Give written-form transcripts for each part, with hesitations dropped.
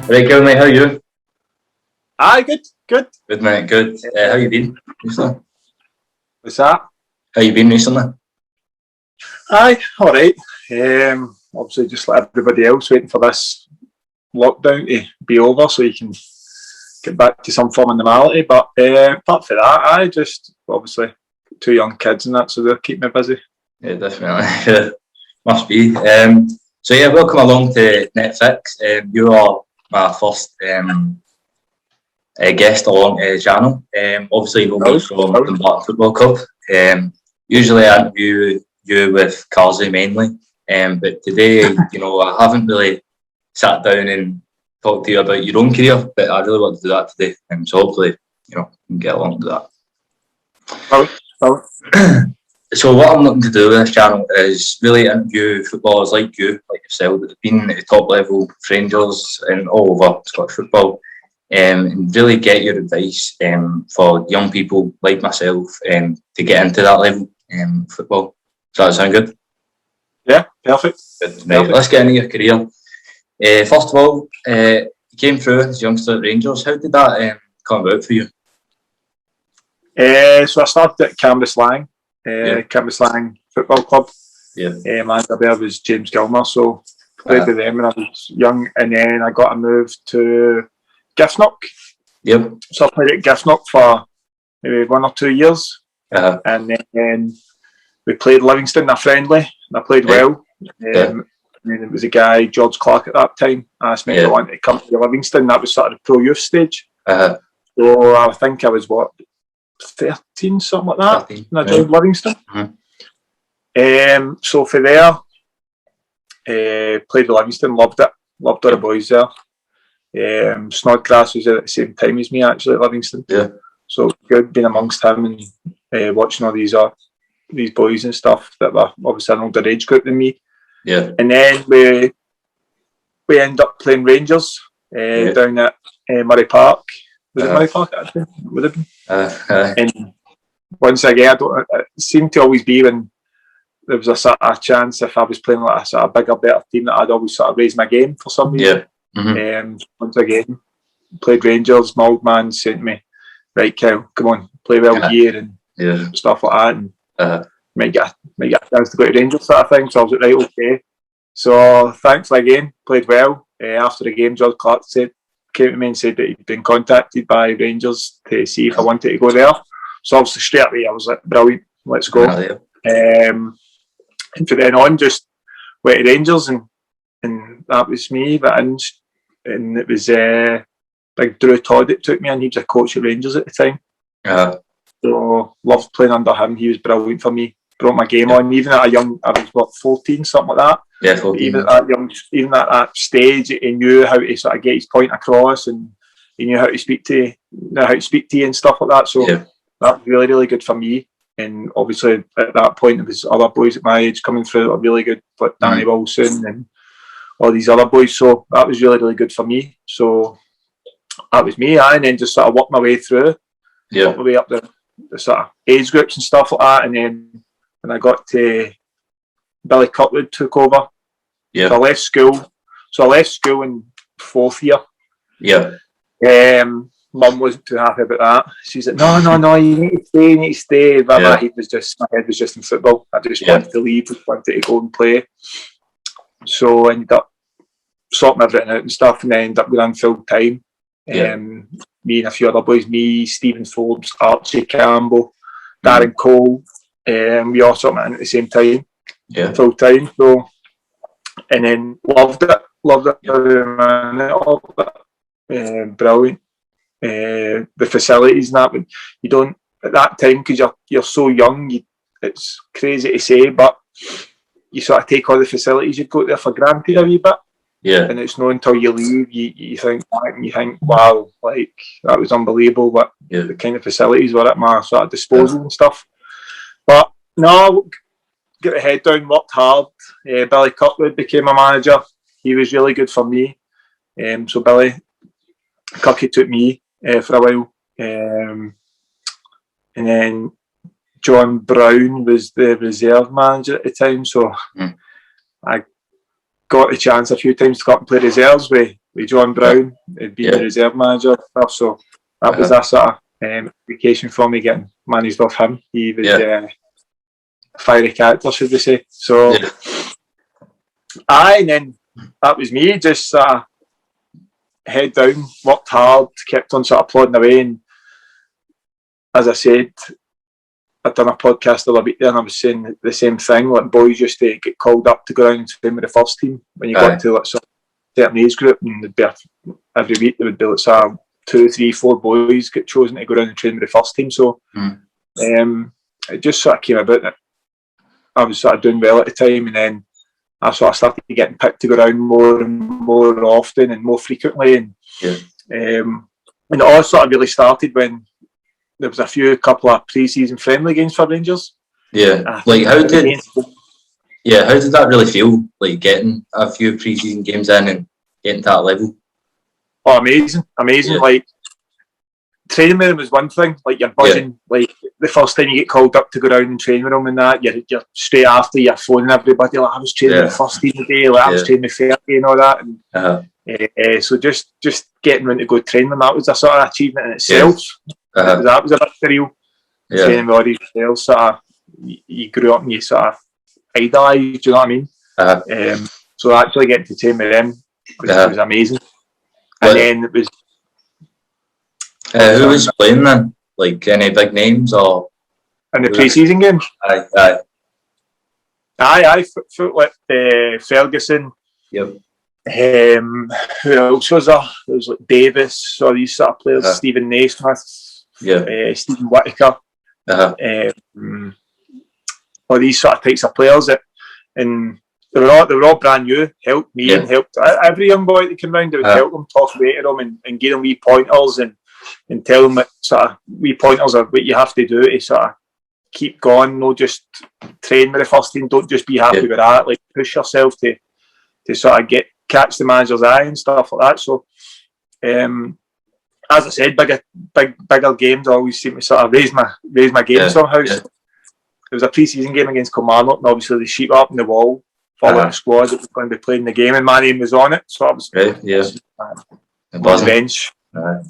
Right, good mate, how are you? Aye, good. Good mate, good. How you been recently? What's that? How you been recently? Aye, all right. Obviously, just like everybody else, waiting for this lockdown to be over so you can get back to some form of normality. But apart from that, I just obviously 2 young kids and that, so they'll keep me busy. Yeah, definitely. Yeah, must be. So yeah, welcome along to NetFix. You are my first guest along the channel. Obviously, you know me from the Dumbarton Football Club. Usually, I interview you with Carsey mainly, but today, I haven't really sat down and talked to you about your own career, but I really want to do that today. So hopefully, we can get along to that. So what I'm looking to do with this channel is really interview footballers like you, like yourself, that have been at the top level for Rangers and all over Scottish football, and really get your advice for young people like myself to get into that level of football. Does that sound good? Yeah, perfect. Good. Right, let's get into your career. First of all, you came through as a youngster at Rangers. How did that come about for you? So I started at Cambuslang Football Club. Yeah. Manager there was James Gilmer, so played with them when I was young, and then I got a move to Giffnock. Yep. So I played at Giffnock for maybe 1 or 2 years, and then we played Livingston, a friendly, and I played well. And then it was a guy, George Clark, at that time, asked me if I wanted to come to Livingston. That was sort of the pro youth stage. So I think I was 13, something like that, 13, when I joined Livingston. So for there, played with Livingston, loved it, loved all the boys there. Snodgrass was there at the same time as me actually at Livingston. Yeah. So good being amongst him and watching all these boys and stuff that were obviously an older age group than me. Yeah. And then we ended up playing Rangers down at Murray Park. Was it Murray Park actually? It would have been. And once again, it seemed to always be when there was a sort of chance if I was playing like a sort of bigger, better team that I'd always sort of raise my game for some reason. Yeah. Once again, played Rangers. My old man said to me, "Right, Kel, come on, play well here and stuff like that, and might get a chance to go to Rangers," sort of thing. So I was like, right, okay. So thankfully again, played well. After the game, George Clark came to me and said that he'd been contacted by Rangers to see if I wanted to go there. So obviously straight away I was like, brilliant, let's go. And from then on, just went to Rangers and that was me. But and it was big Drew Todd that took me in. He was a coach at Rangers at the time. So loved playing under him. He was brilliant for me. Brought my game on, even at I was 14, something like that. Yeah, 14. Even at that stage, he knew how to sort of get his point across, and he knew how to speak to you and stuff like that. So that was really, really good for me. And obviously at that point, there was other boys at my age coming through that were really good, like Danny Wilson and all these other boys. So that was really, really good for me. So that was me, and then just sort of worked my way through, worked my way up the sort of age groups and stuff like that. And then when I got to Billy Cutwood took over. Yeah. So I left school in 4th year. Yeah. Mum wasn't too happy about that. She's like, no, you need to stay. But my head was just in football. I just wanted to leave, wanted to go and play. So I ended up sorting everything out and stuff, and then ended up going full time. Me and a few other boys, me, Stephen Forbes, Archie Campbell, Darren Cole, we all sorted it at the same time. Full time. So, and then loved it every minute of it. Brilliant. The facilities and that, but you don't at that time, because you're so young, it's crazy to say, but you sort of take all the facilities you go there for granted a wee bit. Yeah. And it's not until you leave you think back and you think, wow, like that was unbelievable, but the kind of facilities were at my sort of disposal and stuff. But no, get the head down, worked hard. Billy Cutwood became a manager. He was really good for me. So Billy Cucky took me for a while. And then John Brown was the reserve manager at the time. So I got the chance a few times to go up and play reserves with John Brown, being the reserve manager and stuff. So that was a sort of vacation for me, getting managed off him. He was a fiery character, should we say. So, and then that was me, just head down, worked hard, kept on sort of plodding away. And as I said, I'd done a podcast the other week there, and I was saying the same thing. Like, boys used to get called up to go around and train with the first team when you got to like some certain age group, and there'd be every week there would be like sort of 2, 3, 4 boys get chosen to go around and train with the first team. So it just sort of came about that I was sort of doing well at the time, and then I sort of started getting picked to go around more and more often and more frequently. And it all sort of really started when there was a couple of pre-season friendly games for Rangers. Yeah, like how did that really feel? Like getting a few pre-season games in and getting to that level? Oh, amazing! Yeah. Like training with them was one thing. Like you're buzzing. Like the first time you get called up to go down and train with them and that, you're straight after you're phoning everybody. Like I was training with the first team today. Like I was training with Fergie and all that. And so just getting around to go train them, that was a sort of achievement in itself. That was a bit surreal. Training with all these players, sort of, you grew up and you sort of idolised. Do you know what I mean? So actually getting to train with them was amazing. And then it was. Who was playing then? Like any big names or in the pre-season games? Aye. Ferguson. Yep. Who else was there? There was like Davis, all these sort of players. Stephen Naismith. Stephen Whittaker. All these sort of types of players and they were all brand new. Helped me and helped every young boy that came round. They would help them, talk away to them, and give them wee pointers and tell them that sort of wee pointers of what you have to do to sort of keep going. No, just train with the first team. Don't just be happy with that. Like push yourself to sort of catch the manager's eye and stuff like that. So, as I said, bigger games always seem to sort of raise my game somehow. So there was a pre-season game against Kilmarnock, and obviously the sheet up on the wall following the squad that was going to be playing the game, and my name was on it. So I was on the bench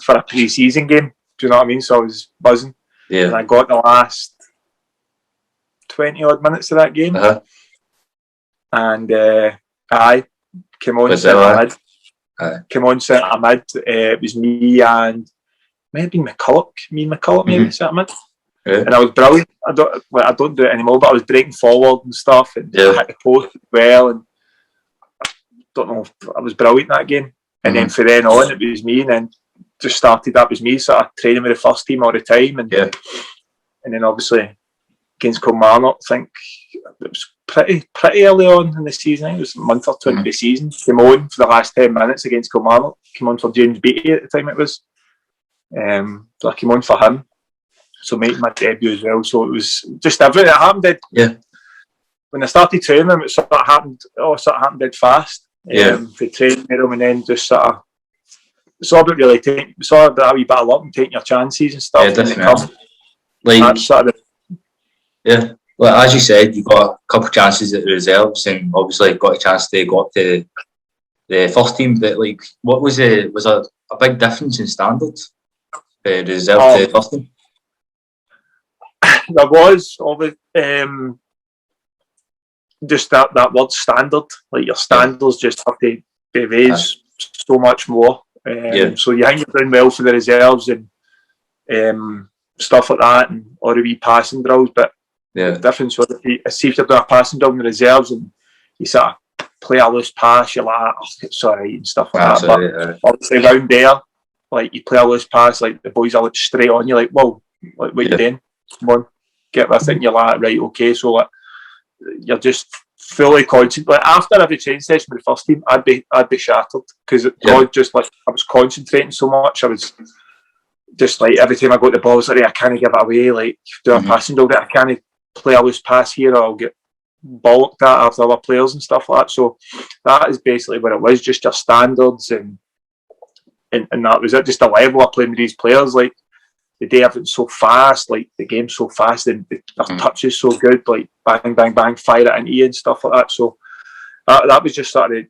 for a pre-season game. Do you know what I mean? So I was buzzing. And I got the last 20 odd minutes of that game, and I came on centre mid. Centre mid. It was me and may have been McCulloch. Maybe centre mid. And I was brilliant. I don't do it anymore, but I was breaking forward and stuff, and I hit the post well, and I don't know. I was brilliant that game. And then from then on, it was me, and then just started. That was me, sort of training with the first team all the time, and then obviously against Kilmarnock, I think it was pretty early on in the season. I think it was a month or two into the season. Came on for the last 10 minutes against Kilmarnock. Came on for James Beattie at the time. It was. So I came on for him. So making my debut as well. So it was just everything that happened. When I started training him, it sort of happened dead fast. For training him, and then just sort of it's all about really it's all about a wee bit of luck and taking your chances and stuff. Well, as you said, you got a couple of chances at the reserves, and obviously got a chance to go up to the first team. But like, what was a big difference in standards? The reserve to the first team. There was just that word standard. Like your standards just have to be raised so much more. So you think you're doing well for the reserves and stuff like that, and or the wee passing drills. But the difference was if you're doing a passing drill in the reserves and you sort of play a loose pass, you're like, oh, it's alright and stuff like that. But obviously round there, like you play a loose pass, like the boys are like straight on you, like, whoa, what you doing? Come on, get with it. And you're like, right, okay. So like, you're just fully concentrated. Like after every training session with the first team, I'd be shattered because just like I was concentrating so much. I was just like every time I got the ball, I was like, I can't give it away. Like do a passing drill, I can't play a loose pass here, or I'll get bollocked at after other players and stuff like that. So that is basically what it was, just your standards and that was it. Just the level of playing with these players, like. The day everything's so fast, like the game's so fast, and their touch is so good, like bang, bang, bang, fire it into you and stuff like that. So that was just sort of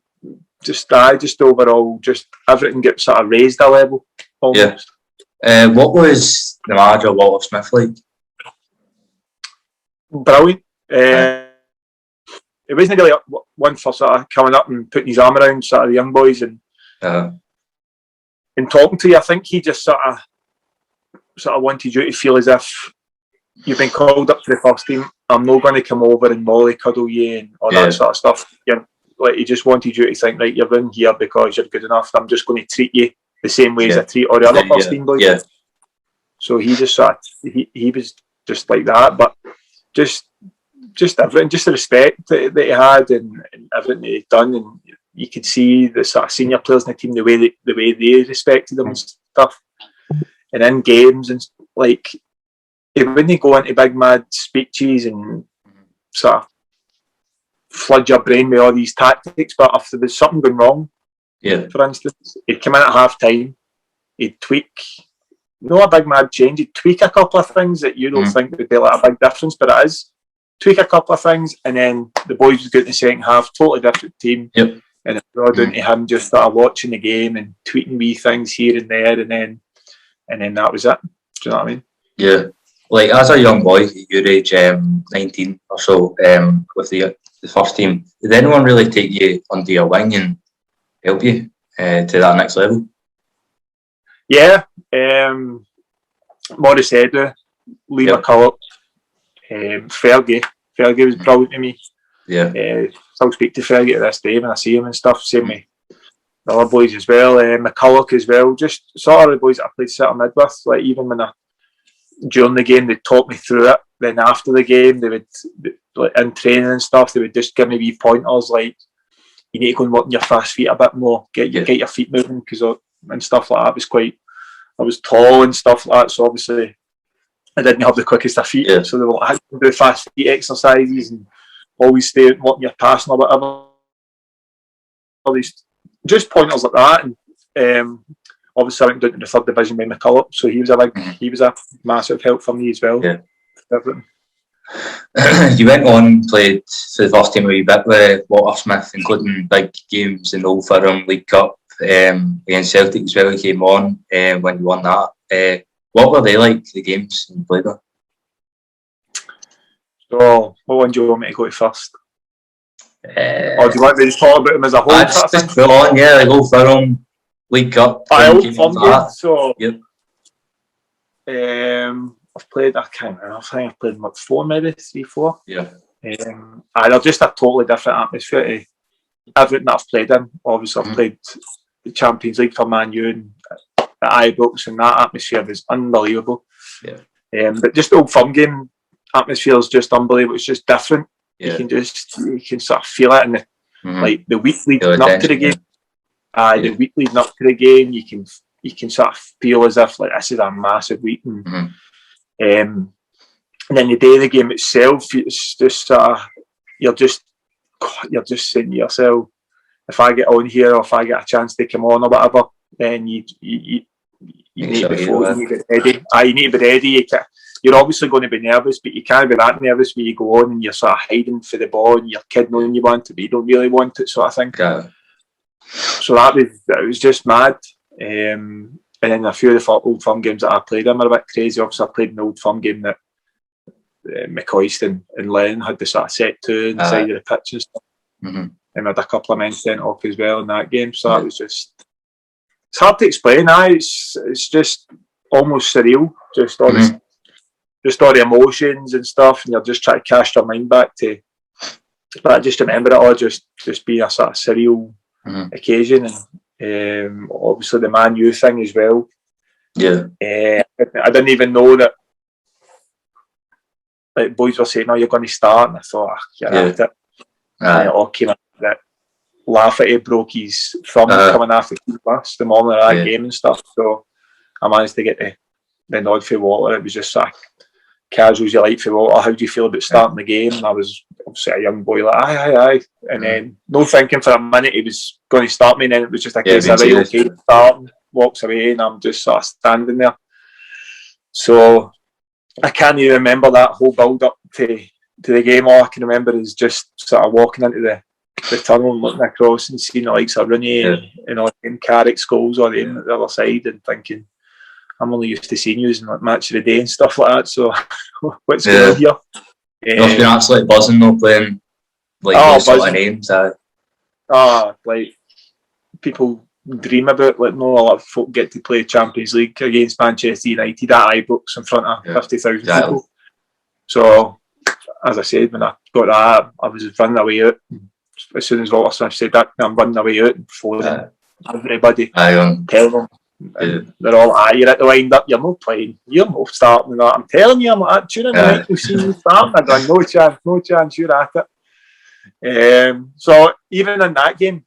just overall, just everything gets sort of raised a level almost. Yeah. What was the manager Walter Smith like? Brilliant. It wasn't really one for sort of coming up and putting his arm around sort of the young boys and talking to you. I think he just sort of wanted you to feel as if you've been called up to the first team. I'm not going to come over and mollycoddle you and all that sort of stuff. You know, like, he just wanted you to think, right, you're in here because you're good enough. I'm just going to treat you the same way as I treat all the other first team boys. Yeah. So he just sort of, he was just like that, but just everything, just the respect that he had and everything that he'd done, and you could see the sort of senior players in the team the way they respected him and stuff. And in games, and like, he wouldn't go into big mad speeches and sort of flood your brain with all these tactics, but if there was something going wrong, for instance, he'd come in at half time, he'd tweak, not a big mad change, he'd tweak a couple of things that you don't think would be like a big difference, but it is. Tweak a couple of things, and then the boys would go in the second half, totally different team. And it was all down to him just started watching the game and tweeting wee things here and there, and then that was it. Do you know what I mean? Yeah. Like, as a young boy, your age, 19 or so, with the first team, did anyone really take you under your wing and help you to that next level? Yeah. Morris Edward, Lee McCulloch, Fergie was brilliant to me. Still speak to Fergie to this day when I see him and stuff. Same with the other boys as well. McCulloch as well. Just sort of the boys that I played centre mid with. Like, even when during the game, they'd talk me through it. Then after the game, they would, like, in training and stuff, they would just give me wee pointers like, you need to go and work on your fast feet a bit more, get your feet moving, because and stuff like that. I was tall and stuff like that, so obviously I didn't have the quickest of feet. So they were like, I had to do fast feet exercises and always stay and work your passing or whatever. All these just pointers like that, and obviously I went down to the third division with McCulloch, so he was a massive help for me as well. Everything. You went on, played for the first team a wee bit with Walter Smith, including big games in the Old Firm League Cup against Celtic as well. He came on when you won that. What were they like, the games you played on? So, what one do you want me to go to first? Or do you want me to talk about them as a whole? Just full on, like Old Firm League Cup. Old Firm games, so... I've played, I can't remember, I think I've played them 4 maybe, 3, 4. They're just a totally different atmosphere to everything that I've played in. Obviously I've played the Champions League for Man U and at Ibrox, and that atmosphere was unbelievable. But just the Old Firm game atmosphere is just unbelievable. It's just different. You can sort of feel it in the, like, the week leading up to the game. The week leading up to the game, you can sort of feel as if, like, this is a massive week. And then the day of the game itself, it's just sort of, you're just saying to yourself, if I get on here or if I get a chance to come on or whatever, then you need to be ready. You need to be ready. You're obviously going to be nervous, but you can't be that nervous when you go on and you're sort of hiding for the ball and you're kidding on you want it, but you don't really want it, sort of thing. So that was just mad. And then a few of the Old Firm games that I played in were a bit crazy. Obviously, I played an Old Firm game that McCoist and Lennon had the sort of set to inside of the pitch and stuff. And we had a couple of men sent off as well in that game. So that was just... It's hard to explain. It's just almost surreal. Just all the emotions and stuff, and you're just trying to cast your mind back to... But I just remember it all just being a sort of surreal occasion. And obviously the Man U thing as well. I didn't even know that, like, boys were saying, "Oh, you're going to start," and I thought, "You're at it." And it all came out that Lafferty broke his thumb coming after the morning of that game and stuff. So I managed to get the nod for Walter. It was just sort of casual as you like for Walter. How do you feel about starting the game? And I was obviously a young boy, like, aye. And then, no thinking for a minute, he was going to start me, and then it was just a case of, right, okay, start, walks away, and I'm just sort of standing there. So I can't even remember that whole build up to the game. All I can remember is just sort of walking into the tunnel and looking across and seeing the likes of Rooney and all them Carrick's goals or them at the other side, and thinking, I'm only used to seeing you in like match of the day and stuff like that, so what's going on here? Must be absolutely buzzing though, playing like those sort of names. Like people dream about, like, no, a lot of folk get to play Champions League against Manchester United at Ibrox in front of 50,000 people. So, as I said, when I got that, I was running away out. As soon as Walter Smith said that, I'm running away out and phoning everybody, telling them. And they're all, you're at the wind up, you're not playing, you're not starting. And I'm telling you, I'm like, tuning in, night, we'll see you starting. I go, no chance, you're at it. So, even in that game,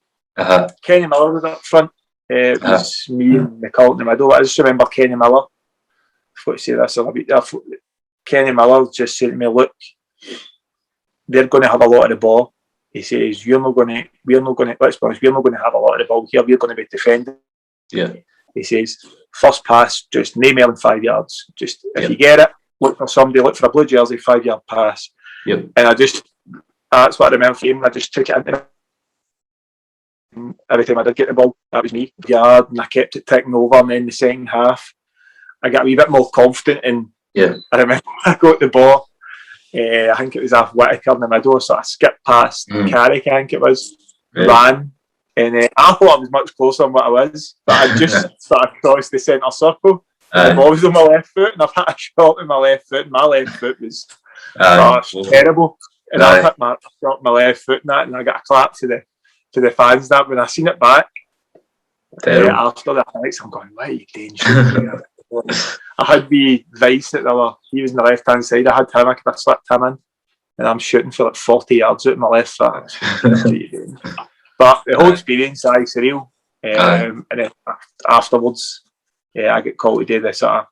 Kenny Miller was up front. It was me and McCall in the middle. I just remember Kenny Miller. I've got to say this a little bit. Kenny Miller just said to me, look, they're going to have a lot of the ball. He says, we're not going to have a lot of the ball here. We're going to be defending. Yeah. He says, first pass, just no more than 5 yards. Just if you get it, look for somebody, look for a blue jersey, 5 yard pass. Yep. And that's what I remember from him. I just took it into every time I did get the ball, that was me. Yard, and I kept it ticking over, and then the second half, I got a wee bit more confident, and I remember I got the ball. I think it was off Whittaker in the middle, so I skipped past Carrick, I think it was, ran, and I thought I was much closer than what I was, but I just sort of crossed the centre circle. The ball was on my left foot, and I've had a shot with my left foot, and my left foot was terrible. And I hit my shot with my left foot and that, and I got a clap to the fans. That when I seen it back after the highlights, I'm going, "What are you doing?" I had the Vice that he was on the left hand side. I had him. I could have slipped him in, and I'm shooting for like 40 yards out of my left foot. But the whole experience, surreal. And then afterwards, I get called to do this sort of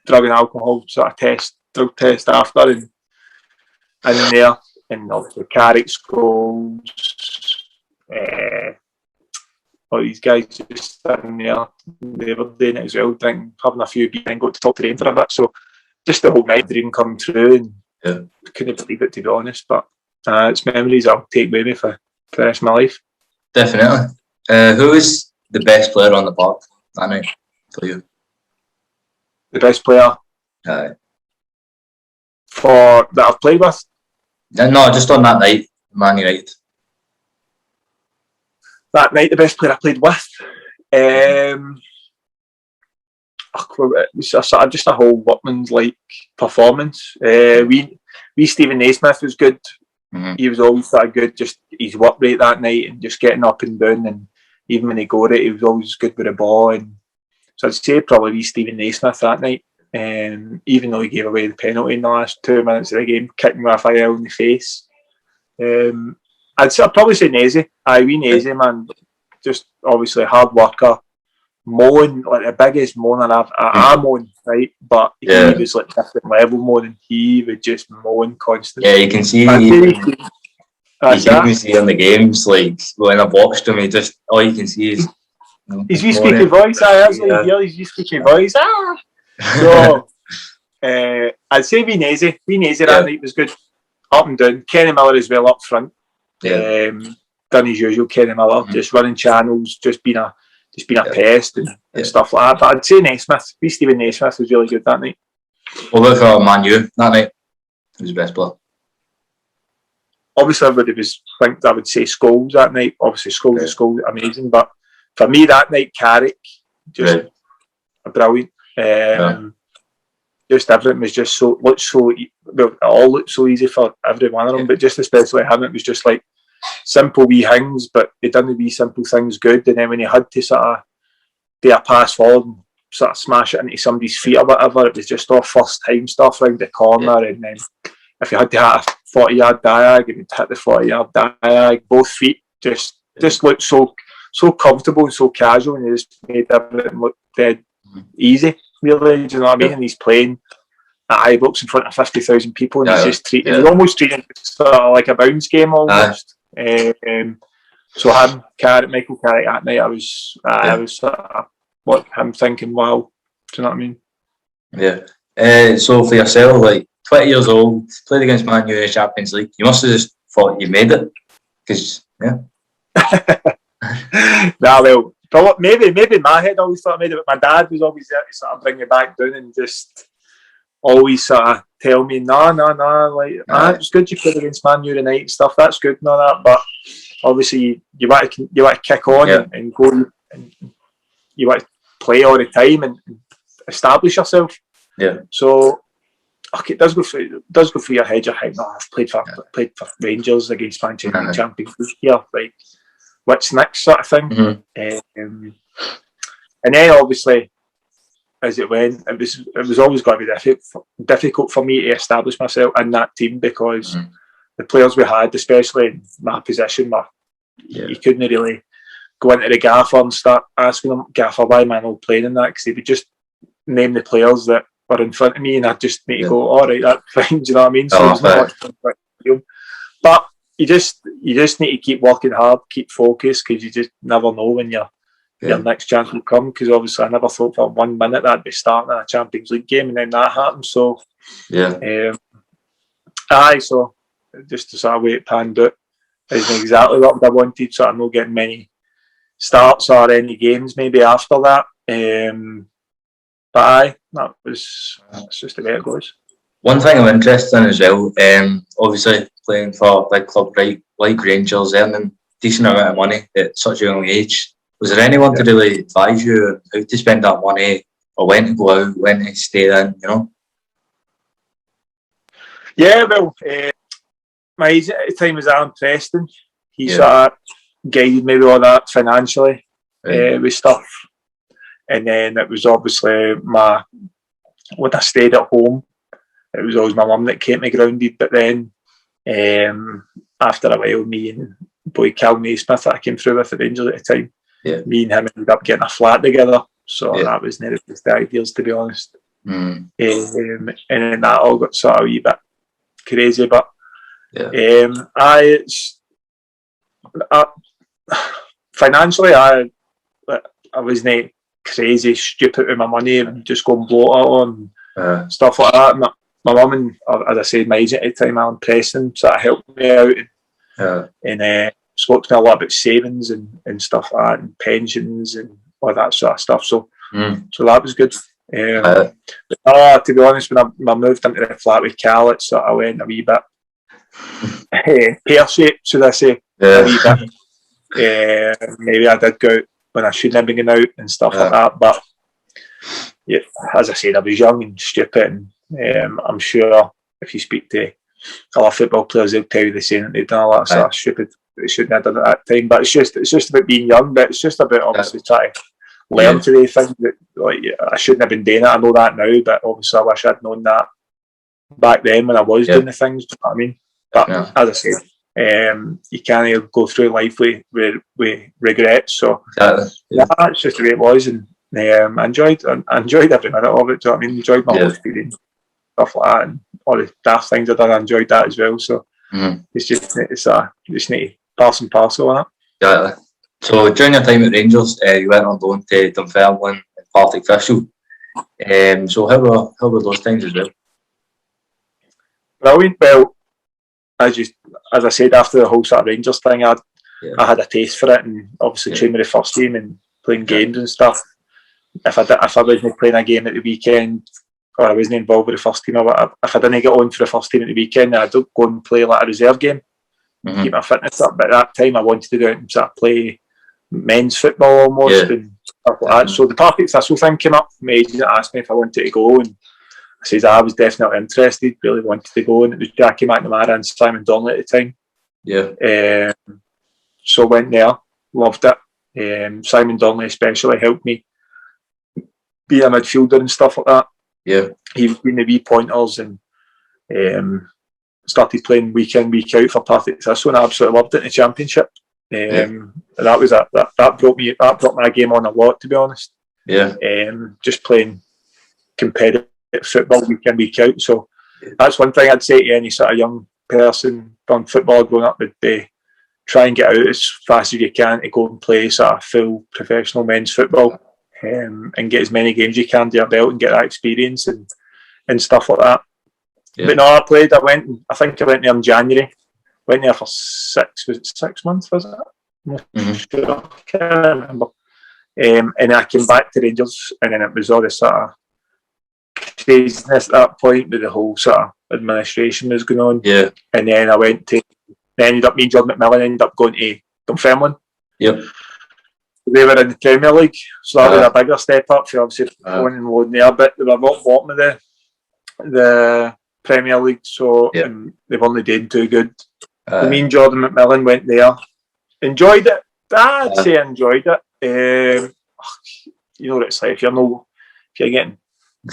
drug and alcohol sort of drug test after, and in there, and obviously Carrick's goals. All these guys just sitting there, they were doing it as well, having a few beers and got to talk to them for a bit. So just the whole night dream come true, and couldn't believe it, to be honest. But it's memories I'll take with me for the rest of my life. Definitely. Who was the best player on the park that night for you? The best player that I've played with? No, just on that night, Man United. That night, the best player I played with, it was just a whole workman's-like performance. We Stephen Naismith was good. He was always that good. Just his work rate that night and just getting up and down, and even when he got it, he was always good with the ball. And so I'd say probably Stephen Naismith that night. Even though he gave away the penalty in the last 2 minutes of the game, kicking Raphael in the face. I'd probably say Nazy. Nazy, man. Just obviously a hard worker. Mowing, like the biggest moaner I'm mowing, right? But he was like different level mowing. He was just mowing constantly. Yeah, you can see. You can see on the games, like when I've watched him, all you can see is his wee squeaky voice. His wee squeaky voice. So I'd say Nazy that night was good. Up and down. Kenny Miller as well up front. Done his usual Kenny Miller, just running channels, just being a pest and stuff like that. But I'd say Naismith, Stephen Naismith was really good that night. What about for Man U that night? Who was the best player? Obviously, everybody I would say Scholes that night. Obviously, Scholes amazing. But for me that night, Carrick, just brilliant. Just everything was just it all looked so easy for every one of them, but just especially him, it was just like simple wee things, but he done the wee simple things good. And then when he had to sort of do a pass forward and sort of smash it into somebody's feet or whatever, it was just all first time stuff round the corner. And then if you had to hit a 40-yard diag, he would hit the 40-yard diag, both feet just looked so comfortable and so casual, and he just made everything look dead easy. Really, do you know what I mean? And he's playing at Ibrox in front of 50,000 people, and he's just he's almost treating it sort of like a bounce game almost. So Michael Carrick that night, I was sort of him thinking, wow, do you know what I mean? Yeah. So for yourself, like 20 years old, played against Man U in the Champions League, you must have just thought you made it, because Yeah. Nah, well, maybe in my head I always thought I made it, but my dad was always there to sort of bring me back down and just always sort of tell me, no, like, it's good you played against Man U tonight and stuff, that's good and all that, but obviously you want to kick on and go, and you want to play all the time and establish yourself. Yeah. So okay, it does go through your head. You're like, no, I've played for Rangers against Manchester United Champions League here. Like, what's next, sort of thing. And then obviously, as it went, it was always going to be difficult for me to establish myself in that team because the players we had, especially in my position, you couldn't really go into the gaffer and start asking them, "Gaffer, why am I not playing in that?" Because they would just name the players that were in front of me, and I just need to go, all right, that's fine. Do you know what I mean? So there's not much, but you just need to keep working hard, keep focused, because you just never know when your next chance will come. Because obviously, I never thought for 1 minute that I'd be starting a Champions League game, and then that happened. So so just to sort of way it panned out isn't exactly what I wanted. So I'm not getting many starts or any games maybe after that. But that's just the way it goes. One thing I'm interested in as well, obviously playing for a big club like Rangers, earning decent amount of money at such a young age. Was there anyone to really advise you how to spend that money, or when to go out, when to stay in, you know? Yeah, well, my agent at the time was Alan Preston. He sort of guided me with all that financially with stuff. And then it was obviously when I stayed at home, it was always my mum that kept me grounded. But then after a while, me and boy Cal Naismith that I came through with at Rangers at the time, me and him ended up getting a flat together. So that was nearly the ideals, to be honest. And then that all got sort of a wee bit crazy. But financially, I wasn't crazy stupid with my money and just go and blow it all and stuff like that. My mum and, as I said, my agent at the time, Alan Preston, sort of helped me out and spoke to me a lot about savings and stuff like that, and pensions and all that sort of stuff. So that was good. But, to be honest, when I moved into the flat with Cal, it sort of went a wee bit pear-shaped, should I say, a wee bit. Maybe I did go out when I shouldn't have been going out and stuff like that. But as I said, I was young and stupid, and I'm sure if you speak to other football players, they'll tell you the same. They've done a lot of sort of stupid they shouldn't have done at that time. But it's just about being young. But it's just about obviously trying to learn to do things that I shouldn't have been doing it. I know that now, but obviously I wish I'd known that back then when I was doing the things. Do you know what I mean? But as I said, you can't go through life with regrets. So that's just the way it was, and I enjoyed every minute of it. Do you know what I mean? Enjoyed my whole experience, stuff like that, and all the daft things I've done. I enjoyed that as well. So it's just need pass and parcel on it. Yeah. So during your time at Rangers, you went on loan to Dumbarton and Partick Thistle. So how were those times as well? Brilliant. Well, as I said, after the whole sort of Rangers thing, I had a taste for it, and obviously trained with the first team and playing games and stuff. If I wasn't playing a game at the weekend, or I wasn't involved with the first team, or whatever, if I didn't get on for the first team at the weekend, I'd go and play like a reserve game, keep my fitness up. But at that time, I wanted to go out and sort of play men's football almost and stuff like that. So the Partick Thistle thing came up. My agent asked me if I wanted to go, and I said I was definitely interested, really wanted to go, and it was Jackie McNamara and Simon Donnelly at the time. So went there, loved it. Simon Donnelly especially helped me be a midfielder and stuff like that. He was doing the wee pointers and started playing week in, week out for Partick Thistle, and I absolutely loved it in the Championship. And that was that brought my game on a lot, to be honest. Just playing competitive football week in, week out. So that's one thing I'd say to any sort of young person on football growing up would be try and get out as fast as you can to go and play sort of full professional men's football, and get as many games you can to your belt and get that experience and stuff like that. But no, I think I went there in January, Went there for 6 months, was it? Sure, I can't remember. And I came back to Rangers, and then it was all this sort of craziness at that point with the whole sort of administration was going on. Yeah. And then me and John McMillan ended up going to Dunfermline. Yep. They were in the Premier League, so that was a bigger step up for obviously going and loading there. But they were at bottom of the Premier League, so they've only done too good. Me and Jordan McMillan went there, enjoyed it. I'd say I enjoyed it. You know what it's like if you're getting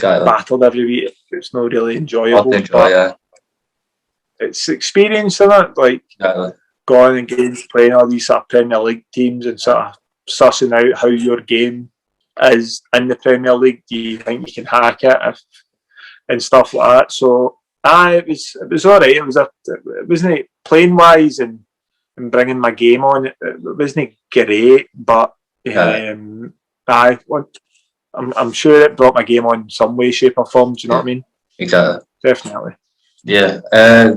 battled every week, it's not really enjoyable. It's experience, isn't it? Like going and games, playing all these sort of Premier League teams and sort of sussing out how your game is in the Premier League. Do you think you can hack it and stuff like that? So it was all right. It wasn't playing wise and bringing my game on. It wasn't great, but I'm sure it brought my game on some way, shape or form. Do you know what I mean? Exactly. Definitely. Yeah.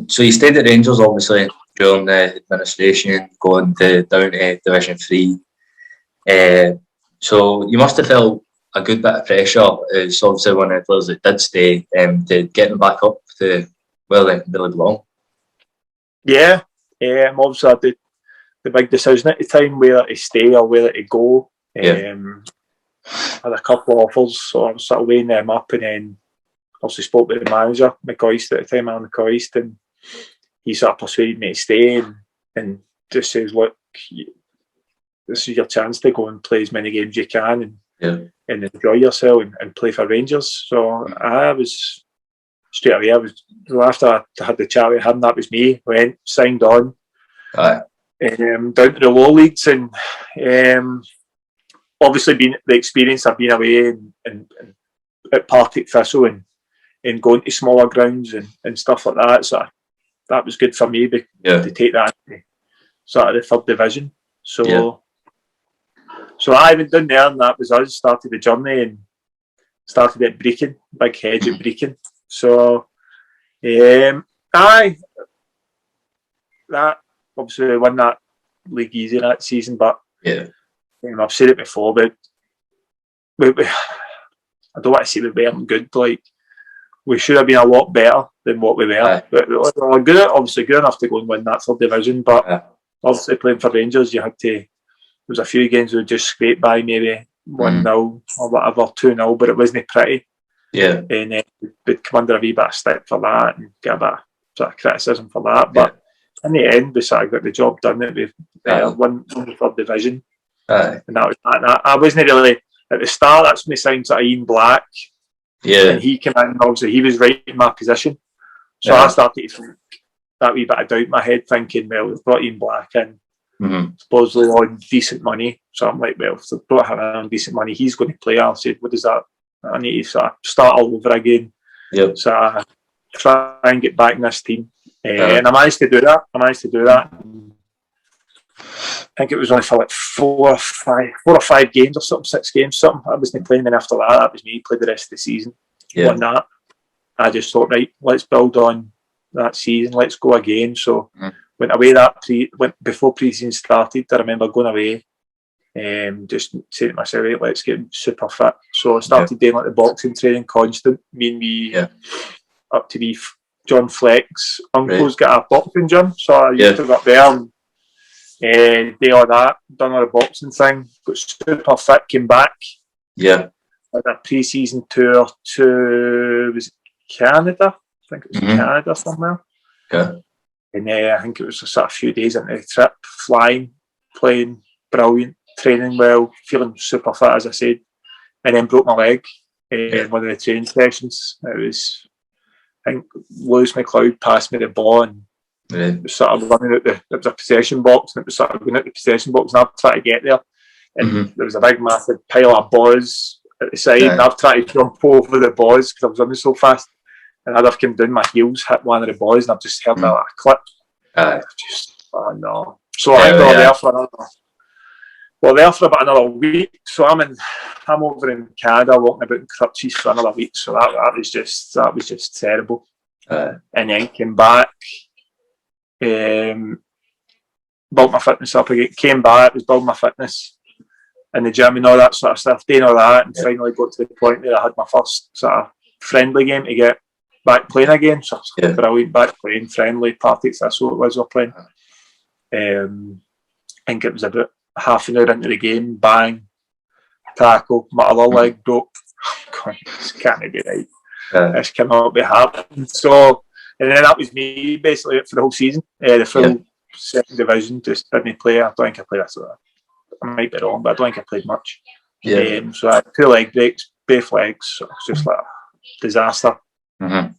So you stayed at Rangers obviously during the administration, going down to Division 3. So you must have felt a good bit of pressure. It's obviously one of the players that did stay to get them back up to where they really belong. Yeah. Obviously I did the big decision at the time whether to stay or whether to go. I had a couple of offers, so I was sort of weighing them up, and then obviously spoke with the manager, McCoist at the time, Alan McCoist, and he sort of persuaded me to stay and just says, look, this is your chance to go and play as many games you can and enjoy yourself and play for Rangers. So I was straight away. After I had the chat with him, that was me. Went, signed on, down to the low leagues, and obviously being the experience I've been away and at Partick Thistle and going to smaller grounds and stuff like that. So that was good for me to take that to sort of the third division. So I went down there, and that was us. Started the journey and started at Brecon, Big Hedge at Brecon. So that obviously won that league easy that season, but I've said it before, but I don't want to say we weren't good. Like, we should have been a lot better than what we were. But we were good, obviously good enough to go and win that third division. But obviously playing for Rangers, you had to. There was a few games we just scraped by, maybe 1-0 or whatever, 2-0, but it wasn't pretty. Yeah. And we'd come under a wee bit of stick for that and get a bit of sort of criticism for that. But in the end, we sort of got the job done. That we won the third division. And that was that. I wasn't really at the start. That's when they signed sort of Ian Black. Yeah, and he came in. Obviously, he was right in my position. So I started to think that wee bit of doubt in my head, thinking, well, we've brought Ian Black in, supposedly on decent money. So I'm like, well, if they've brought him in on decent money, he's going to play. I said, what does that? I need to sort of start all over again. Yep. So I try and get back in this team, and I managed to do that. I think it was only for like 4 or 5 games or something, 6 games, something. I wasn't playing, and after that was me. Played the rest of the season. Won that. I just thought, right, let's build on that season. Let's go again. So went away before pre-season started. I remember going away and just saying to myself, right, let's get super fit. So I started doing like the boxing training constant. Me up to be John Fleck's uncle's got a boxing gym, so I used to go up there and do all that, done all the boxing thing, got super fit, came back. Yeah. Had a pre-season tour to, was it Canada? I think it was Canada somewhere. Yeah. And I think it was a sort of few days into the trip, flying, playing, brilliant, training well, feeling super fit, as I said, and then broke my leg in one of the training sessions. It was, I think, Lewis McLeod passed me the ball and it was sort of running out there was a possession box, and it was sort of going out the possession box, and I've tried to get there, and there was a big massive pile of balls at the side, and I've tried to jump over the balls because I was running so fast, and I'd have come down my heels, hit one of the balls, and I've just heard a clip. Oh no! So I think we're there for about another week. So I'm over in Canada walking about in crutches for another week. So that was just terrible. And then came back. built my fitness up again. Came back, was building my fitness in the gym and all that sort of stuff, doing all that, and finally got to the point where I had my first sort of friendly game to get back playing again. So brilliant, back playing, friendly, Partick Thistle it was we were playing. I think it was about half an hour into the game, bang, tackle, my other leg broke. God, this can't be right. This cannot be happening. So, and then that was me basically for the whole season. The full second division, just didn't play. I don't think I played that. I might be wrong, but I don't think I played much. So I had 2 leg breaks, both legs. So it was just like a disaster. And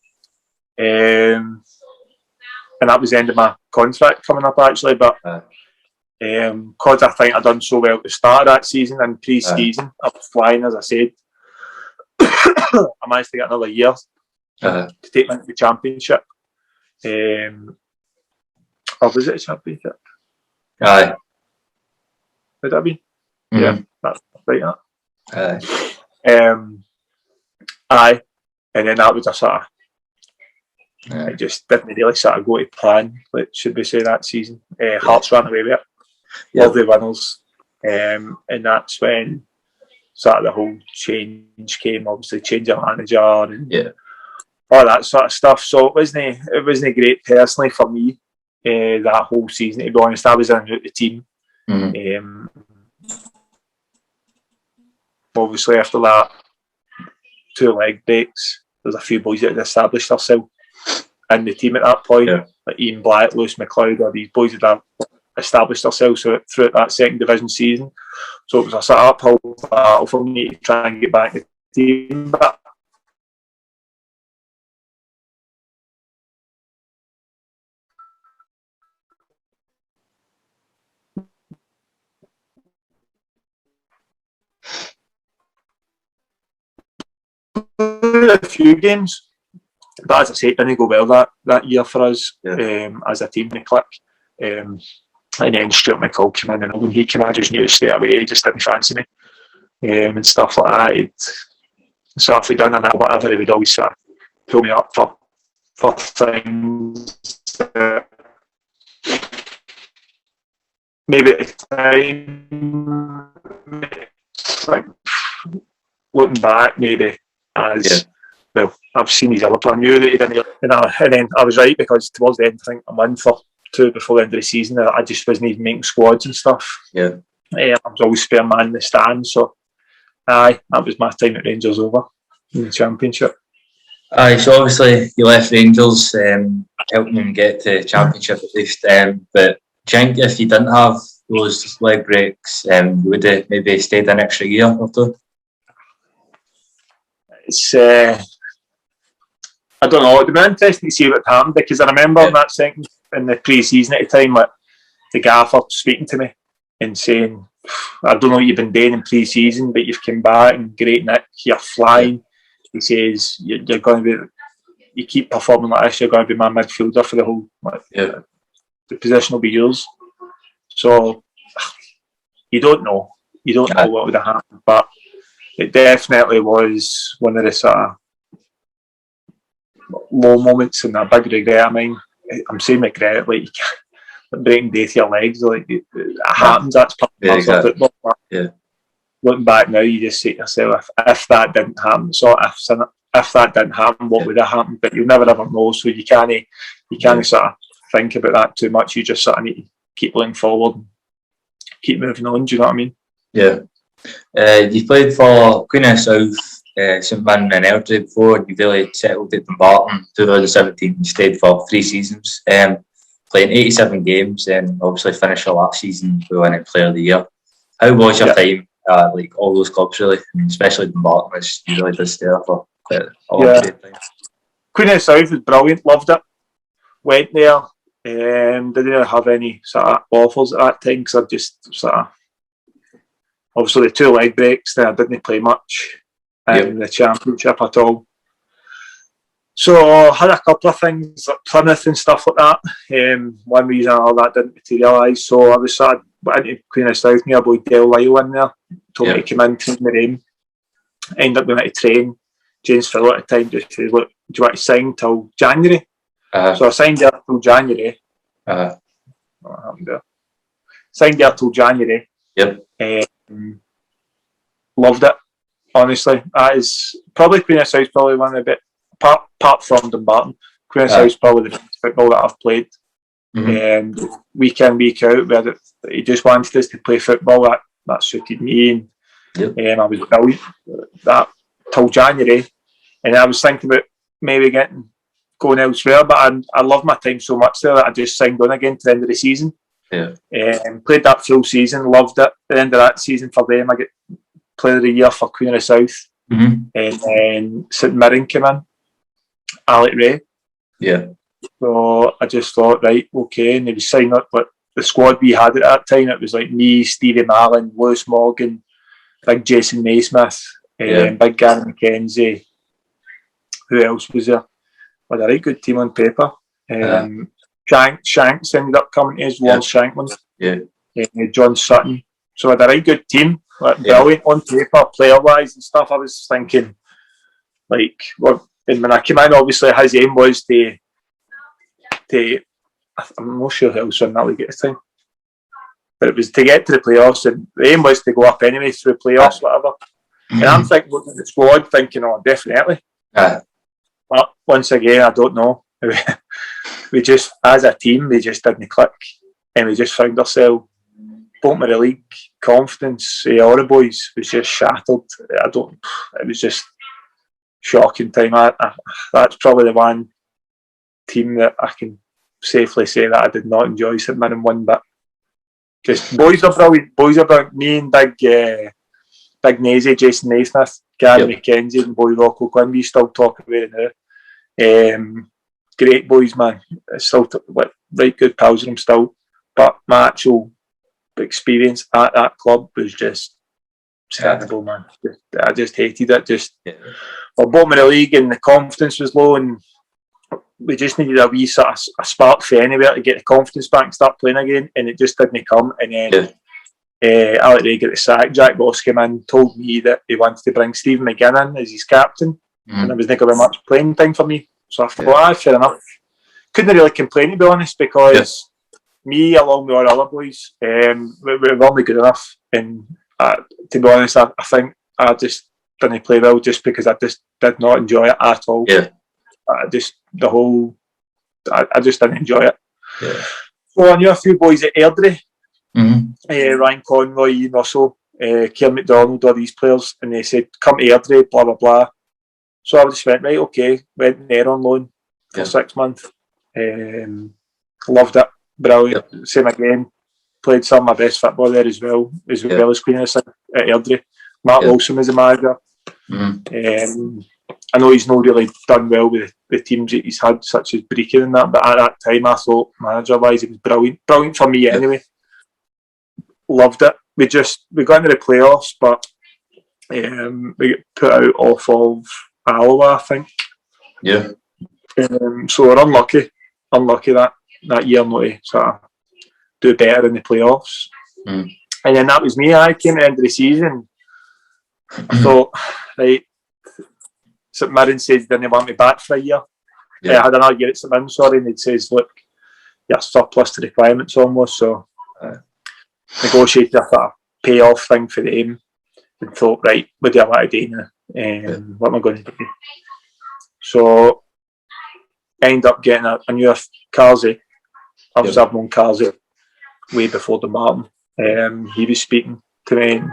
that was the end of my contract coming up actually. But because I think I'd done so well at the start of that season and pre-season, I was flying, as I said. I managed to get another year to take me into the championship. Or was it a championship? Aye. Would that have been? Yeah, that's right. Aye. And then that was a sort of, it just didn't really sort of go to plan, like, should we say, that season. Hearts ran away with it. Lovely winners. And that's when sort of the whole change came, obviously change of manager and all that sort of stuff. So it wasn't great personally for me that whole season, to be honest. I was in and out the team. Obviously after that 2 leg breaks, there's a few boys that had established themselves in the team at that point, like Ian Black, Lewis McLeod, all these boys that established themselves throughout that second division season. So it was a sort of uphill battle for me to try and get back in the team. But a few games, but as I say, it didn't go well that year for us as a team, the click. And then Stuart McCall came in, and when he came in, I just knew straight away he just didn't fancy me and stuff like that. So if we'd done that, whatever, he would always sort of pull me up for things that maybe at the time, like, looking back, maybe as well, I've seen his other plan. I knew that he didn't, and then I was right, because towards the end, I think a month or 2 before the end of the season, I just wasn't even making squads and stuff. I was always spare man in the stands. So that was my time at Rangers over in the championship. So obviously you left Rangers, helping them get to championship at least. But do you think if you didn't have those leg breaks, you would have maybe stayed an extra year or 2? It's I don't know. It'd be interesting to see what happened, because I remember in that second, in the pre-season at the time, like, the gaffer speaking to me and saying, I don't know what you've been doing in pre-season, but you've come back and great, Nick, you're flying. He says, you're going to be, you keep performing like this, you're going to be my midfielder for the whole, the position will be yours. So you don't know what would have happened, but it definitely was one of the sort of low moments and a big regret of mine. I'm saying regret, like, you can't, breaking day to your legs, like, it happens, that's part of football. Looking back now, you just say to yourself, if that didn't happen, so if that didn't happen, what would have happened? But you'll never ever know, so you can't sort of think about that too much. You just sort of need to keep looking forward and keep moving on, do you know what I mean? You played for Queen of the South, St Mirren and Airdrie before. You really settled at Dumbarton. 2017, you stayed for 3 seasons, playing 87 games, and obviously finished your last season with winning Player of the Year. How was your time like all those clubs, really, and especially Dumbarton, which you really did stay there for quite a long period of time? Queen of the South was brilliant, loved it. Went there, didn't really have any sort of offers at that time, because I just sort of, obviously the 2 leg breaks, then I didn't play much in the championship at all. So I had a couple of things like Plymouth and stuff like that. One reason all that didn't materialise, so I was sort of went into Queen of the South, my boy Dale Lyle in there, told me to come in, train the game. Ended up going to train. James Phil at the time just said, look, do you want to sign till January? So I signed there till January, What happened there? Signed there till January. Yep. Loved it. Honestly, that is probably Queen of the South. Probably one of the bit apart from Dumbarton. Queen of the South probably the best football that I've played. Week in, week out, where he just wanted us to play football. That suited me, and I was brilliant. That till January, and I was thinking about maybe going elsewhere, but I loved my time so much there that I just signed on again to the end of the season. Played that full season, loved it. At the end of that season for them, I get Player of the Year for Queen of the South, and then St Mirren came in, Alec Ray. So I just thought, right, okay, and he was signing up, but the squad we had at that time, it was like me, Stevie Mallon, Lewis Morgan, big Jason Naismith, big Gary McKenzie. Who else was there? Had a right good team on paper. Shanks ended up coming as Warren Shankman. John Sutton. So I had a right good team. Brilliant on paper, player-wise and stuff. I was thinking, like, well, and when I came in, obviously his aim was to I'm not sure who else won that league at the time, but it was to get to the playoffs, and the aim was to go up anyway through playoffs, whatever. And I'm thinking, looking at the squad, thinking, oh, definitely. But once again, I don't know. We just, as a team, we just didn't click, and we just found ourselves bottom of the league. Confidence, all the boys was just shattered. It was just shocking time. That's probably the one team that I can safely say that I did not enjoy St Mirren one bit. Just boys are brilliant. Me and Big Nazy, Jason Naismith, Gary McKenzie, and boy Rocco Quinn. We still talk about it now. Great boys, man. Still right good pals with them still. But my actual experience at that club was just terrible, man. I just hated it. We're bottom of the league and the confidence was low, and we just needed a wee sort of a spark for anywhere to get the confidence back and start playing again, and it just didn't come. And then Alec Ray got the sack. Jack Boss came in, told me that he wanted to bring Stephen McGinn in as his captain, and there was not going to be much playing time for me. So I thought, fair enough. Couldn't really complain, to be honest, because me, along with all the other boys, we were only good enough. And to be honest, I think I just didn't play well just because I just did not enjoy it at all. I just didn't enjoy it. So I knew a few boys at Airdrie, Ryan Conroy, Ian Russell, Kieran McDonald, all these players, and they said, come to Airdrie, blah, blah, blah. So I just went, right, okay, went there on loan for 6 months. Loved it, brilliant. Same again, played some of my best football there as well as Queen of the South at Airdrie. Matt Wilson was the manager. I know he's not really done well with the teams that he's had, such as Brecon and that, but at that time I thought, manager-wise, it was brilliant. Brilliant for me anyway. Loved it. We got into the playoffs, but we got put out off of Alloa, I think. So we're unlucky that year not to sort of do better in the playoffs. And then that was me. I came at the end of the season. I thought, right, St Mirren said they didn't want me back for a year. I had another year at St Mirren, and it says, look, you're surplus to requirements almost. So negotiated a sort of payoff thing for them and thought, right, what do I want to do now? What am I going to do? So I ended up getting I knew Carsey. I've known Carsey way before Dumbarton. He was speaking to me and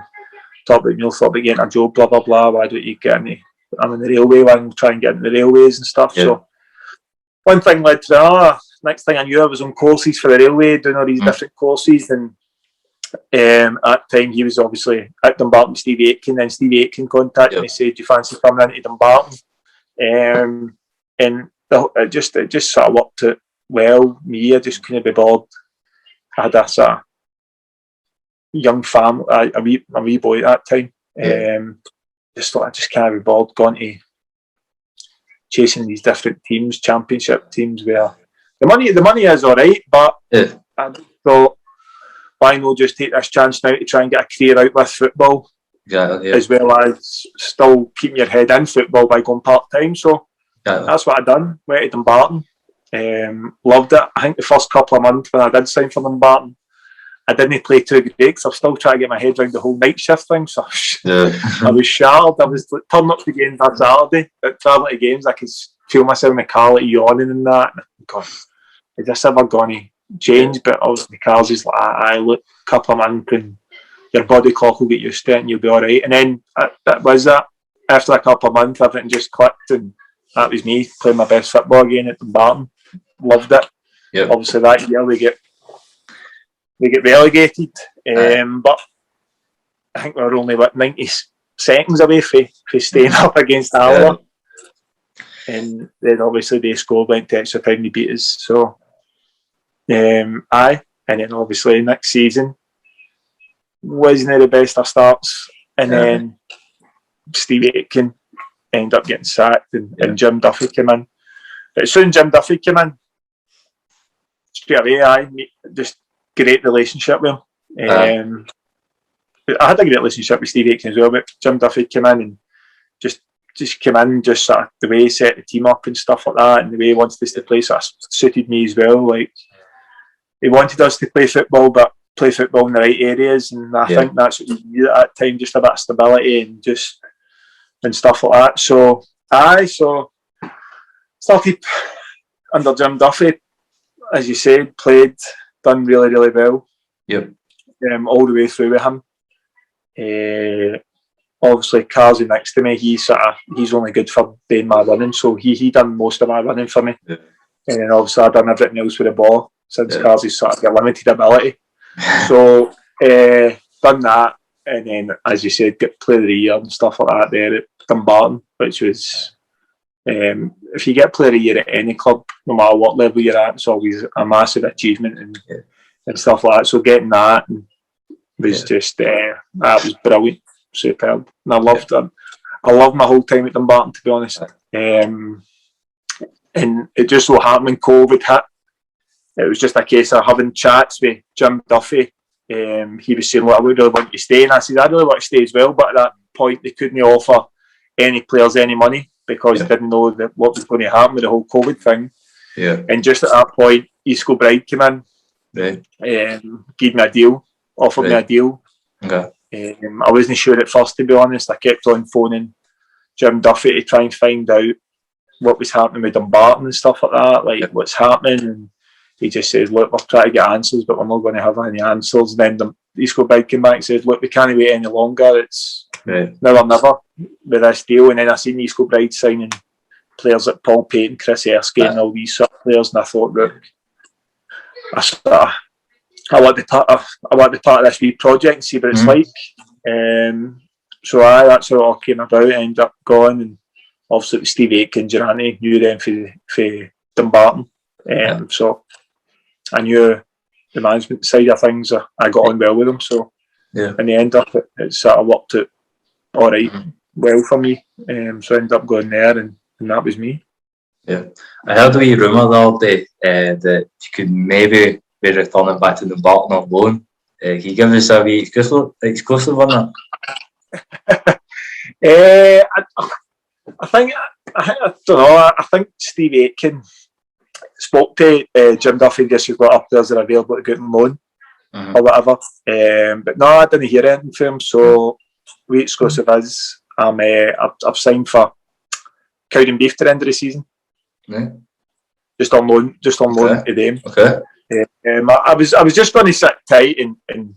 thought about getting a job, blah, blah, blah. Why don't you get in I'm in the railway one, try and get in the railways and stuff. So one thing led to another. Next thing I knew, I was on courses for the railway, doing all these different courses. And at the time, he was obviously at Dumbarton with Stevie Aitken. Then Stevie Aitken contacted me and said, do you fancy coming into Dumbarton? And it just sort of worked out well. Me, I just couldn't be bored. I had a sort of young family, a wee boy at that time. Just thought I just can't be bored going to chasing these different teams, championship teams, where the money is all right, but I thought, why not just take this chance now to try and get a career out with football, as well as still keeping your head in football by going part time. So that's what I done. Went to Dumbarton, Loved it. I think the first couple of months when I did sign for Dumbarton, I didn't play too great because I was still trying to get my head around the whole night shift thing. So I was shattered. I was turning up to games on Saturday, travelling to games. I could feel myself in the car like yawning and that. And I'm going, is this ever going to change? But obviously, Carl's is like, I look, a couple of months and your body clock will get used to it and you'll be all right. And then that was that. After a couple of months, everything just clicked and that was me playing my best football again at Dumbarton. Loved it. Yep. Obviously, that year we get relegated, but I think we were only 90 seconds away from staying up against Alba. And then obviously they scored, went to extra time, they beat us. So, and then obviously next season wasn't the best of starts, and then Steve Aitken ended up getting sacked, and Jim Duffy came in. But soon Jim Duffy came in, straight away, just great relationship with him. I had a great relationship with Steve Aitken as well, but Jim Duffy came in and just came in, just sort of the way he set the team up and stuff like that, and the way he wanted us to play sort of suited me as well. Like, he wanted us to play football, but play football in the right areas, and I think that's what you needed at that time, just a bit of stability and stuff like that. So started under Jim Duffy, as you said, played, done really, really well. Yep. All the way through with him. Obviously, Carsey next to me, he's only good for doing my running, so he done most of my running for me. Yeah. And then obviously I done everything else with the ball since Carsey's sort of got limited ability. So done that, and then as you said, get player of the year and stuff like that there at Dumbarton, which was if you get player of the year at any club, no matter what level you're at, it's always a massive achievement and stuff like that. So getting that was just that was brilliant, superb, and I loved it. I loved my whole time at Dumbarton, to be honest. And it just so happened when COVID hit, it was just a case of having chats with Jim Duffy. He was saying, "Look, I would really want you to stay," and I said, "I really want to stay as well." But at that point, they couldn't offer any players any money because they didn't know what was going to happen with the whole COVID thing. Yeah. And just at that point, East Kilbride came in, gave me a deal, offered me a deal. Okay. I wasn't sure at first, to be honest. I kept on phoning Jim Duffy to try and find out what was happening with Dumbarton and stuff like that, like what's happening. And he just says, "Look, we're trying to get answers, but we're not going to have any answers." And then the East Kilbride came back and said, "Look, we can't wait any longer. It's now or never with this deal." And then I seen East Kilbride signing players like Paul Payton, Chris Erskine, and all these sort of players, and I thought, look, I want to be part of this wee project and see what it's like. So that's how it all came about. I ended up going, and obviously with Steve Aitken, Durante, knew them for Dumbarton. So I knew the management side of things. I got on well with them. So in the end up, it sort of worked out all right, well for me. So I ended up going there, and that was me. Yeah, I heard a wee rumour the other day that you could maybe be returning back to Dumbarton on loan. Can you give us a wee exclusive on that? I don't know. I think Steve Aitken spoke to Jim Duffy and just got up there as they're available to go on loan or whatever. But no, I didn't hear anything from him. So we exclusive is I've signed for Cowden Beef to the end of the season. Yeah. Just on loan to them. Okay. I was just going to sit tight and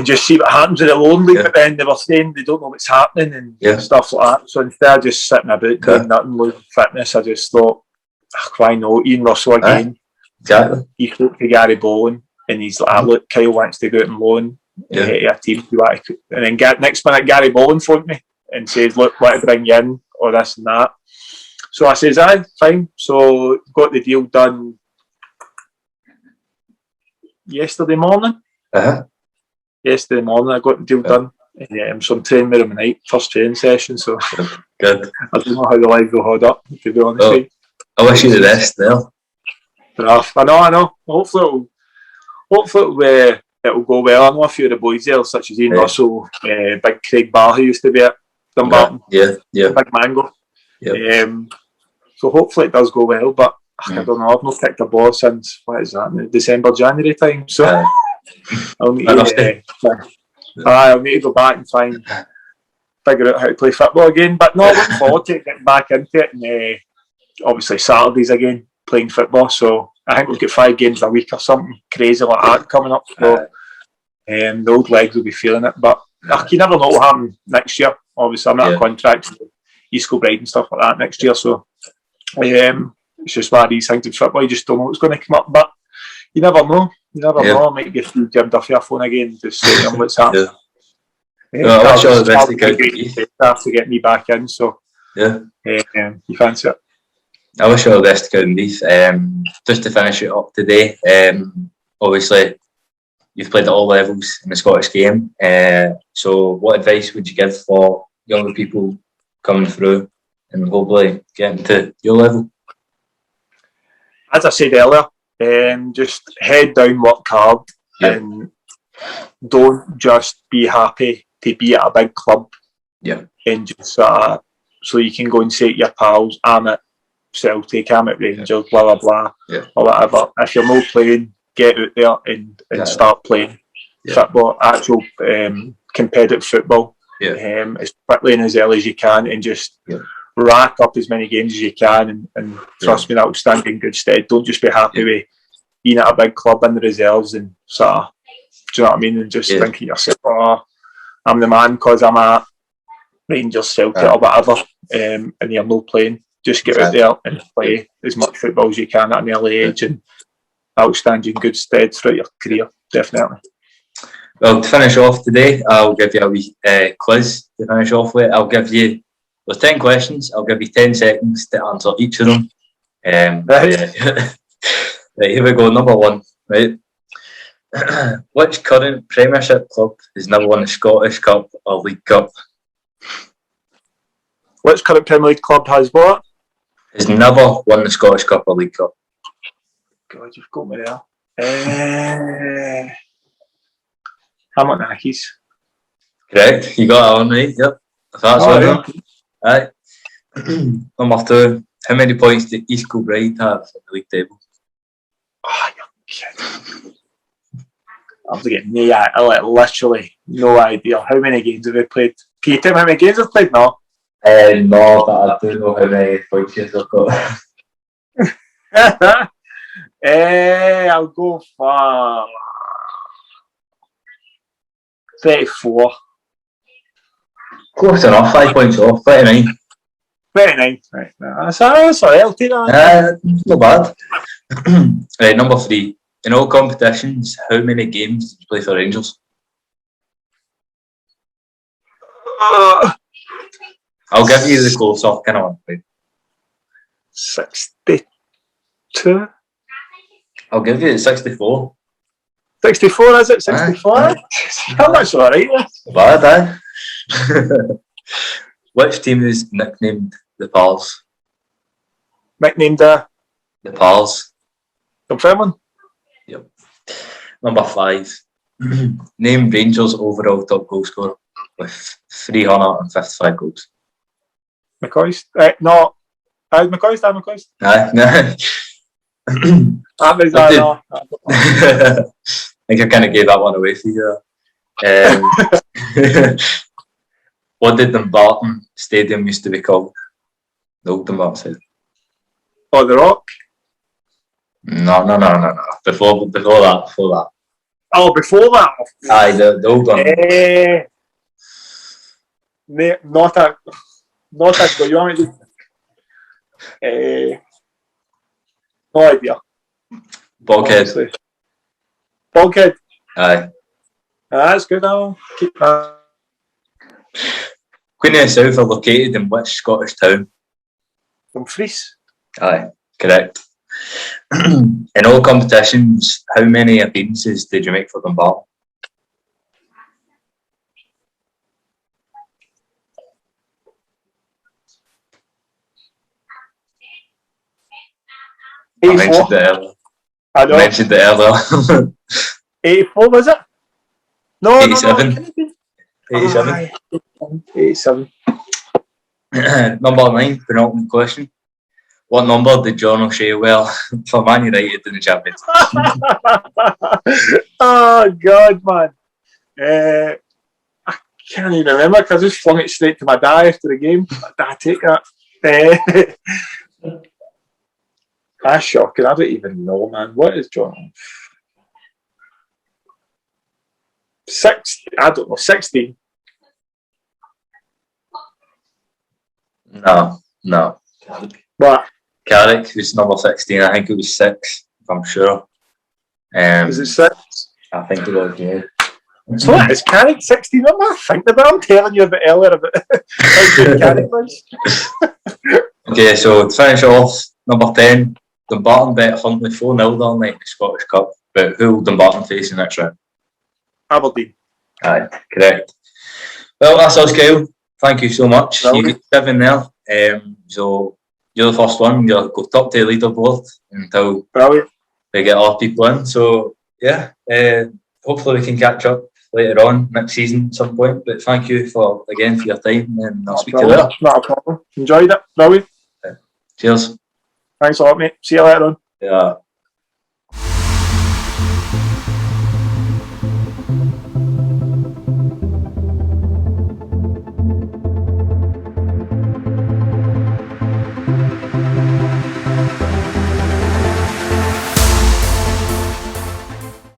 just see what happens with the loan league, but then they were saying they don't know what's happening and stuff like that. So instead of just sitting about doing nothing, losing fitness, I just thought, why not? Ian Russell again. Exactly. He spoke to Gary Bowen and he's like, look, Kyle wants to go out on loan to a team. And then next minute, Gary Bowen phoned me and says, look, want to bring you in or this and that. So I says, aye, fine. So got the deal done yesterday morning. Yesterday morning, I got the deal done. So I'm training with him tonight, first training session. So good. I don't know how the life will hold up, to be honest with you. I wish you the best there. I know. Hopefully it'll go well. I know a few of the boys there, such as Ian Russell, Big Craig Barr, who used to be at Dumbarton. Big Mango. So hopefully it does go well, but I don't know, I've not kicked a ball since, what is that, now? December, January time, so I'll need to go back and try and figure out how to play football again, but no, I look forward to getting back into it, and obviously Saturdays again, playing football, so I think we've got 5 games a week or something crazy like that coming up, so the old legs will be feeling it, but you never know what will happen next year. Obviously I'm out of contract with East Kilbride and stuff like that next year, so it's just one of these things in football, you just don't know what's going to come up, but you never know. I might get through Jim Duffy a phone again and just say to him what's happening. I wish all the best to County to get me back in, so you fancy it? I wish all the best to County. Just to finish it up today, obviously you've played at all levels in the Scottish game, so what advice would you give for younger people coming through and hopefully getting to your level? As I said earlier, just head down, work hard, and don't just be happy to be at a big club and just so you can go and say to your pals, I'm at Celtic, I'm at Rangers, blah blah blah, or whatever. If you're not playing, get out there and start playing football, actual competitive football, as quickly and as early as you can, and just rack up as many games as you can, and trust me, that will stand you in good stead. Don't just be happy with being at a big club in the reserves and sort of, do you know what I mean, and just thinking to yourself, oh, I'm the man because I'm at Rangers, Celtic or whatever, and you're not playing. Just get out there and play as much football as you can at an early age, and that will stand you in good stead throughout your career, definitely. Well, to finish off today, I'll give you a wee quiz to finish off with. I'll give you, there's 10 questions, I'll give you 10 seconds to answer each of them. Right, here we go, number 1, right? Which current Premiership club has never won the Scottish Cup or League Cup? Which current Premier League club has what? Has never won the Scottish Cup or League Cup. God, you've got me there. Hamilton Accies. Correct, you got that one right, yep. If that's right. Number 2, how many points did East Kilbride have in the league table? Oh, you're kidding. I'm getting literally no idea. How many games have we played? Can you tell me how many games I've played now? No, but I do know how many points you've got. I'll go for 34. Close enough, 5 points off, 29. 29, right. That's alright, I'll take that. Not bad. Right, number 3. In all competitions, how many games did you play for Rangers? I'll give you the close-up kind of one. 62. I'll give you 64. 64, is it? 64? How much alright? Bad, Which team is nicknamed the Pals? Nicknamed the Pals. Dumbarton? Yep. Number 5. Name Rangers' overall top goal scorer with 355 goals. McCoist? No. McCoist? Aye. I think I kind of gave that one away for you. What did Dumbarton Stadium used to be called? The old Dumbarton Stadium. Oh, the Rock? No. Before that. Oh, before that? Aye, the old one. Not a you want me to... no idea. Bulkhead. Bulkhead? Aye. That's good now. Keep that. Queen of the South are located in which Scottish town? Dumfries? Aye, correct. In all competitions, how many appearances did you make for Dumbarton? I mentioned it earlier. I know. Mentioned it earlier. 84 was it? No, 87. No. 87. 87. Number 9, penultimate question. What number did John O'Shea wear for Man United in the Champions League? Oh God, man. I can't even remember because I just flung it straight to my dad after the game. Dad, take that. That's shocking. I don't even know, man. What is John? 6. I don't know. 16. No. But Carrick was number 16. I think it was 6, if I'm sure. is it 6? I think it was, yeah. So that is Carrick 16. What am I thinking about? I'm telling you about earlier about how good Carrick was. Okay, so to finish off, number 10, Dumbarton bet Huntley 4-0 down night in the Scottish Cup. But who will Dumbarton face in next round? Aberdeen. Aye, correct. Well, that's us, Kyle. Thank you so much. You got 7 there. So you're the first one. You'll go top to the leaderboard until we get our people in. So yeah, hopefully we can catch up later on next season at some point. But thank you for your time, and I'll speak to you later. Not a problem. Enjoyed it. Brilliant. Cheers. Thanks a lot, mate. See you later on. Yeah.